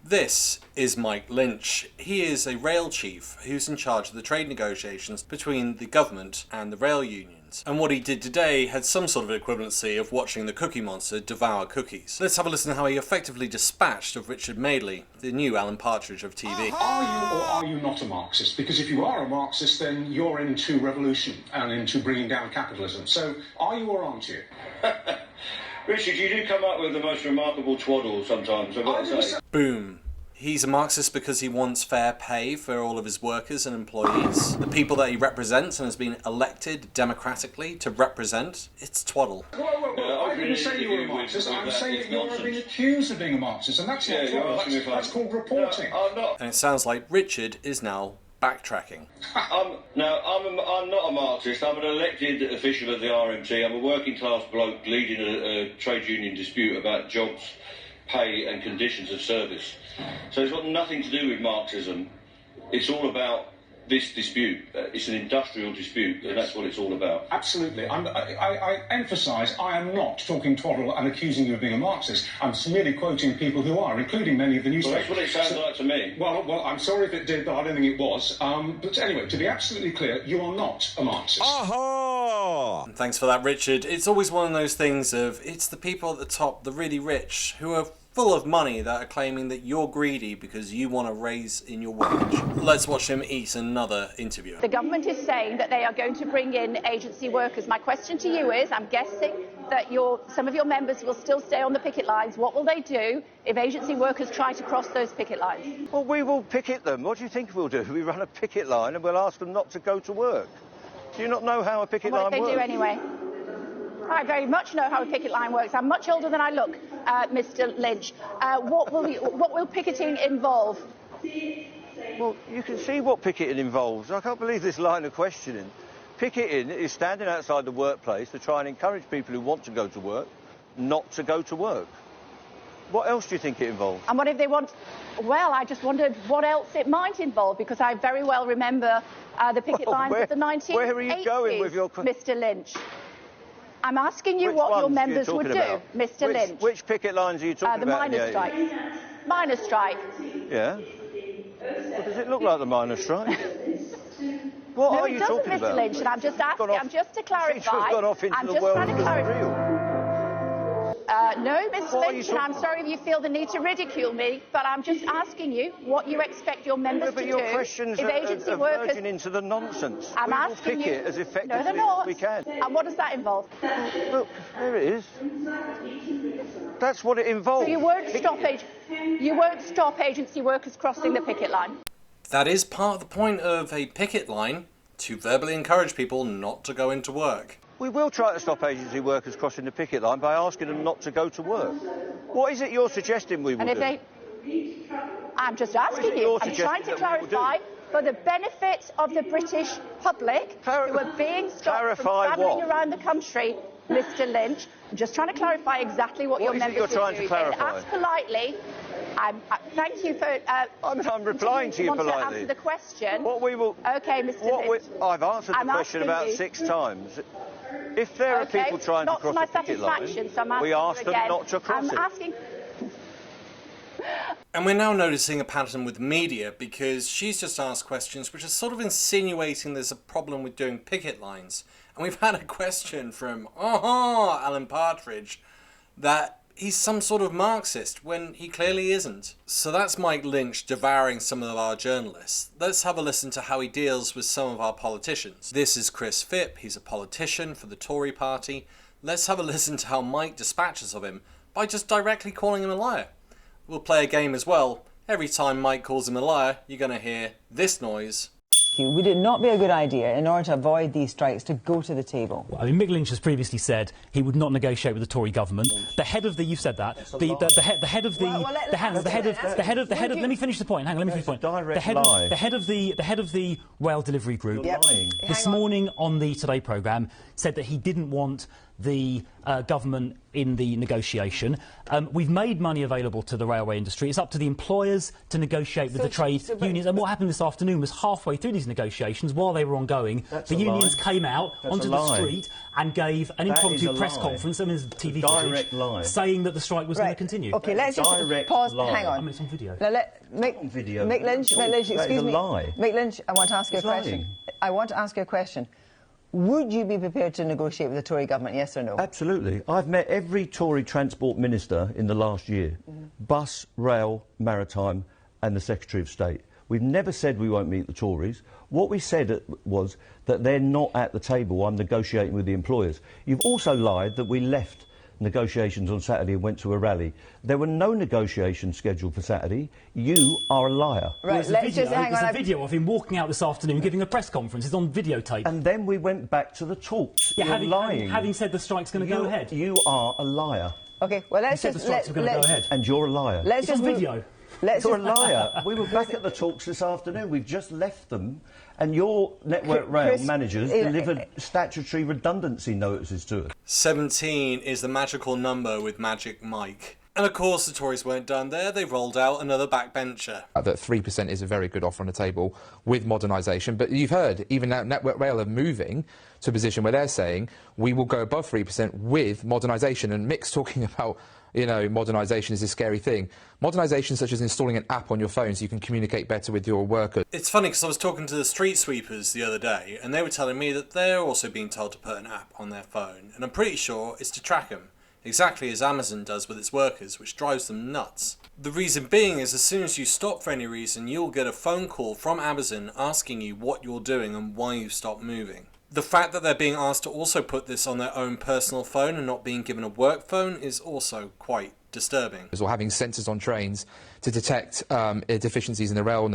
This is Mick Lynch. He is a rail chief who's in charge of the trade negotiations between the government and the rail unions. And what he did today had some sort of equivalency of watching the Cookie Monster devour cookies. Let's have a listen to how he effectively dispatched of Richard Madeley, the new Alan Partridge of TV. Are you or are you not a Marxist? Because if you are a Marxist, then you're into revolution and into bringing down capitalism. So are you or aren't you? Richard, you do come up with the most remarkable twaddle sometimes, I've got to say. Boom. He's a Marxist because he wants fair pay for all of his workers and employees. The people that he represents and has been elected democratically to represent, it's twaddle. I didn't say you were a Marxist. I'm saying that you're being accused of being a Marxist, and that's not twaddle. That's called reporting. And it sounds like Richard is now backtracking. No, I'm not a Marxist. I'm an elected official of the RMT. I'm a working class bloke leading a trade union dispute about jobs, pay and conditions of service. So it's got nothing to do with Marxism. It's all about this dispute. It's an industrial dispute, and that's what it's all about. Absolutely. I emphasise I am not talking twaddle and accusing you of being a Marxist. I'm merely quoting people who are, including many of the newspapers. Well, that's what it sounds like to me. Well, I'm sorry if it did, but I don't think it was. But anyway, to be absolutely clear, you are not a Marxist. Aha! Thanks for that, Richard. It's always one of those things of, it's the people at the top, the really rich, who are full of money that are claiming that you're greedy because you want a raise in your wage. Let's watch him eat another interview. The government is saying that they are going to bring in agency workers. My question to you is, I'm guessing that some of your members will still stay on the picket lines. What will they do if agency workers try to cross those picket lines? Well, we will picket them. What do you think we'll do? We run a picket line and we'll ask them not to go to work. Do you not know how a picket line works? What do they do anyway? I very much know how a picket line works. I'm much older than I look, Mr. Lynch. What will picketing involve? Well, you can see what picketing involves. I can't believe this line of questioning. Picketing is standing outside the workplace to try and encourage people who want to go to work not to go to work. What else do you think it involves? And what if they want... Well, I just wondered what else it might involve, because I very well remember the picket lines of the 1980s, where are you going with your... Mr. Lynch. I'm asking you what your members would do, Mr. Lynch. Which picket lines are you talking about? The miners' strike. Miners' strike. Yeah. Well, does it look like the miners' strike? What are you talking about? Mr. Lynch, and I'm just asking, I'm just to clarify. You've gone off into the world of real. No, Mr. Lynch, and I'm sorry if you feel the need to ridicule me, but I'm just asking you what you expect your members to do. But your questions are verging into the nonsense. I'm asking you... as effectively as we can. And what does that involve? Look, there it is. That's what it involves. So you won't stop agency workers crossing the picket line? That is part of the point of a picket line, to verbally encourage people not to go into work. We will try to stop agency workers crossing the picket line by asking them not to go to work. What is it you're suggesting we will do? I'm just asking you. I'm trying to clarify for the benefit of the British public who are being stopped from travelling around the country, Mr. Lynch. I'm just trying to clarify exactly what your members will do. What is it you're trying to clarify? Ask politely. Thank you for... I'm replying to you politely. Want to answer the question? Okay, Mr. Lynch. I've answered the question about 6 times. If there are people trying to cross the picket line, we ask them not to cross it. And we're now noticing a pattern with media, because she's just asked questions which are sort of insinuating there's a problem with doing picket lines. And we've had a question from Alan Partridge that he's some sort of Marxist when he clearly isn't. So that's Mick Lynch devouring some of our journalists. Let's have a listen to how he deals with some of our politicians. This is Chris Phipp. He's a politician for the Tory party. Let's have a listen to how Mike dispatches of him by just directly calling him a liar. We'll play a game as well. Every time Mike calls him a liar, you're going to hear this noise. Would it not be a good idea, in order to avoid these strikes, to go to the table? Well, I mean, Mick Lynch has previously said he would not negotiate with the Tory government. The head of the, you've said that. The head of the. Let me finish the point. Hang on, let me finish the point. The head of the rail delivery group this morning on the Today programme said that he didn't want the government in the negotiation. We've made money available to the railway industry. It's up to the employers to negotiate with the trade unions. And what happened this afternoon was halfway through these negotiations, while they were ongoing, the unions came out onto the street and gave an impromptu press conference, I mean, there's TV footage, saying that the strike was going to continue. OK, let's just pause. Hang on. I mean, it's on video. Now, Mick Lynch, excuse me. Mick Lynch, I want to ask you a question. I want to ask you a question. Would you be prepared to negotiate with the Tory government, yes or no? Absolutely. I've met every Tory transport minister in the last year. Bus, rail, maritime and the Secretary of State. We've never said we won't meet the Tories. What we said was that they're not at the table. I'm negotiating with the employers. You've also lied that we left negotiations on Saturday and went to a rally. There were no negotiations scheduled for Saturday. You are a liar. Right, let's just hang on. There's a video of him walking out this afternoon giving a press conference. It's on videotape. And then we went back to the talks. Yeah, You're lying. Having said the strike's going to go ahead. You are a liar. OK, well, let's just... the strikes are going to go ahead. And you're a liar. It's on video. You're a liar. We were back at the talks this afternoon. We've just left them. And your Network Rail managers delivered statutory redundancy notices to us. 17 is the magical number with Magic Mike. And of course the Tories weren't done there. They rolled out another backbencher. That 3% is a very good offer on the table with modernisation. But you've heard, even now Network Rail are moving to a position where they're saying we will go above 3% with modernisation. And Mick's talking about, you know, modernisation is a scary thing. Modernisation such as installing an app on your phone so you can communicate better with your workers. It's funny because I was talking to the street sweepers the other day and they were telling me that they're also being told to put an app on their phone. And I'm pretty sure it's to track them. Exactly as Amazon does with its workers, which drives them nuts. The reason being is as soon as you stop for any reason, you'll get a phone call from Amazon asking you what you're doing and why you stopped moving. The fact that they're being asked to also put this on their own personal phone and not being given a work phone is also quite disturbing. Or having sensors on trains to detect deficiencies in the rail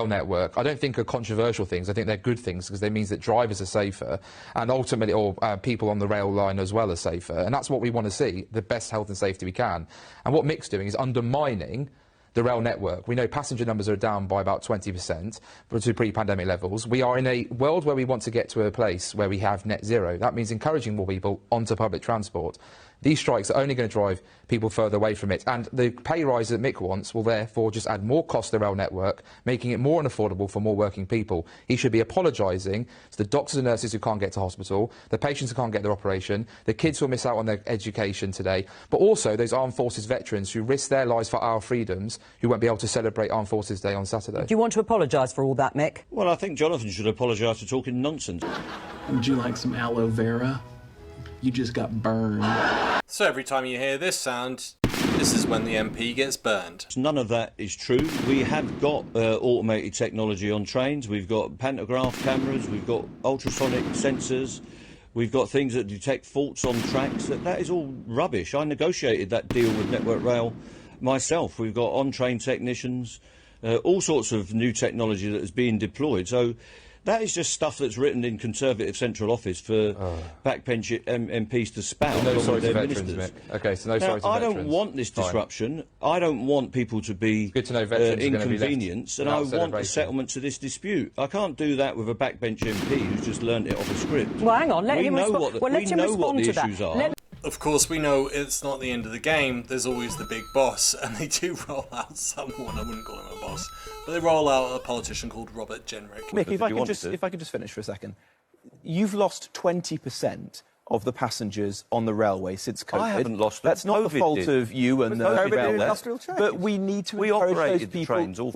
network, I don't think are controversial things. I think they're good things because they means that drivers are safer and ultimately, or people on the rail line as well are safer. And that's what we want to see, the best health and safety we can. And what Mick's doing is undermining the rail network. We know passenger numbers are down by about 20% to pre-pandemic levels. We are in a world where we want to get to a place where we have net zero. That means encouraging more people onto public transport. These strikes are only going to drive people further away from it, and the pay rise that Mick wants will therefore just add more cost to the rail network, making it more unaffordable for more working people. He should be apologising to the doctors and nurses who can't get to hospital, the patients who can't get their operation, the kids who will miss out on their education today, but also those armed forces veterans who risk their lives for our freedoms, who won't be able to celebrate Armed Forces Day on Saturday. Do you want to apologise for all that, Mick? Well, I think Jonathan should apologise for talking nonsense. Would you like some aloe vera? You just got burned. So every time you hear this sound, this is when the MP gets burned. None of that is true. We have got automated technology on trains. We've got pantograph cameras. We've got ultrasonic sensors. We've got things that detect faults on tracks. That is all rubbish. I negotiated that deal with Network Rail myself. We've got on-train technicians, all sorts of new technology that is being deployed. So that is just stuff that's written in Conservative Central Office for backbench MPs to spout. No sorry to veterans, ministers. Mick. OK, so no sorry to I veterans. don't want this disruption. I don't want people to be good to know veterans inconvenienced, and I want a settlement to this dispute. I can't do that with a backbench MP who's just learnt it off a script. Well, hang on, let him respond. Well, let him respond to that. We know what the issues are. Of course, we know it's not the end of the game. There's always the big boss, and they do roll out someone. I wouldn't call him a boss, but they roll out a politician called Robert Jenrick. Mick, if I could just finish for a second. You've lost 20% of the passengers on the railway since COVID. I haven't lost them. That's not the fault of you and the industrial change. But we need to encourage those people.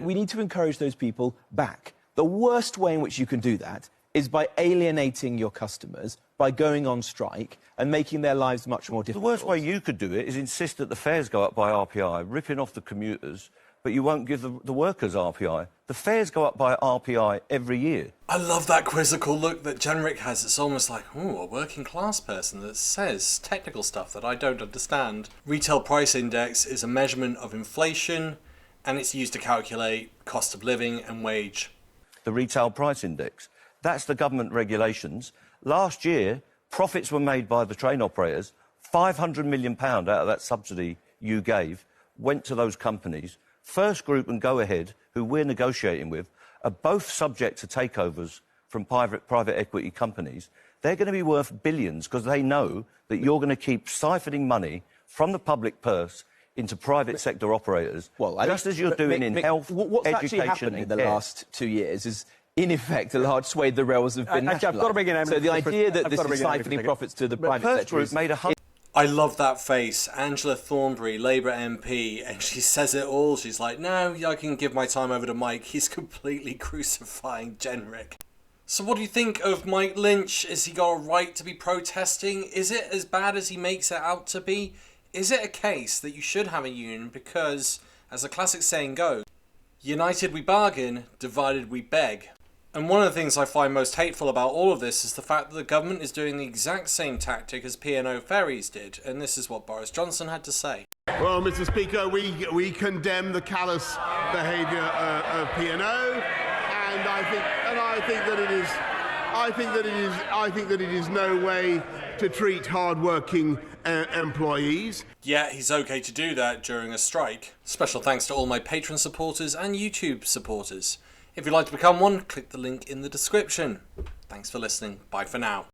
We need to encourage those people back. The worst way in which you can do that is by alienating your customers, by going on strike and making their lives much more difficult. The worst way you could do it is insist that the fares go up by RPI, ripping off the commuters, but you won't give the workers RPI. The fares go up by RPI every year. I love that quizzical look that Jenrick has. It's almost like, ooh, a working class person that says technical stuff that I don't understand. Retail price index is a measurement of inflation, and it's used to calculate cost of living and wage. The retail price index. That's the government regulations. Last year, profits were made by the train operators. £500 million out of that subsidy you gave went to those companies. First Group and Go Ahead, who we're negotiating with, are both subject to takeovers from private equity companies. they're going to be worth billions because they know that you're going to keep siphoning money from the public purse into private sector operators, just as you're doing in health, what's education, actually happened in the care. last 2 years is, in effect, a large swathe of the rails have been Actually, I've got to bring in So the idea that this is siphoning siphoning profits to the private sector is... I love that face. Angela Thornberry, Labour MP, and she says it all. She's like, no, I can give my time over to Mike. He's completely crucifying Jenrick. So what do you think of Mike Lynch? Has he got a right to be protesting? Is it as bad as he makes it out to be? Is it a case that you should have a union because, as the classic saying goes, united we bargain, divided we beg? And one of the things I find most hateful about all of this is the fact that the government is doing the exact same tactic as P&O ferries did, and this is what Boris Johnson had to say. Well, Mr. Speaker, we condemn the callous behaviour of P&O, and I think that it is no way to treat hard-working employees. Yeah, he's okay to do that during a strike. Special thanks to all my Patreon supporters and YouTube supporters. If you'd like to become one, click the link in the description. Thanks for listening. Bye for now.